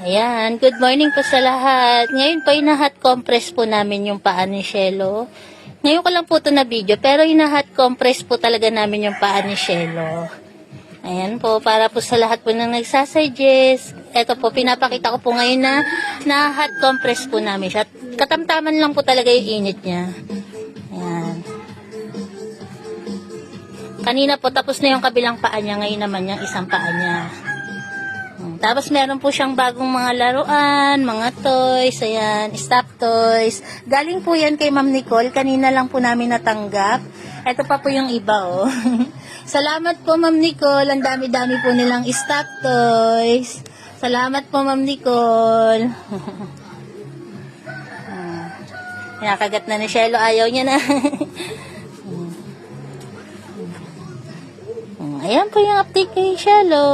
Ayan, good morning po sa lahat. Ngayon po, hot compress po namin yung paa ni Shelo. Ngayon ko lang po ito na video, pero hot compress po talaga namin yung paa ni Shelo. Ayan po, para po sa lahat po na nagsasuggest. Ito po, pinapakita ko po ngayon na hot compress po namin siya. Katamtaman lang po talaga yung init niya. Ayan. Kanina po, tapos na yung kabilang paa niya. Ngayon naman yung isang paa niya. Tapos meron po siyang bagong mga laruan, mga toys, ayan, stop toys. Galing po yan kay Ma'am Nicole, kanina lang po namin natanggap. Ito pa po yung iba, oh. Salamat po, Ma'am Nicole, ang dami-dami po nilang stop toys. Salamat po, Ma'am Nicole. Nakagat na ni Shelo, ayaw niya na. Ayan po yung update kay Shelo.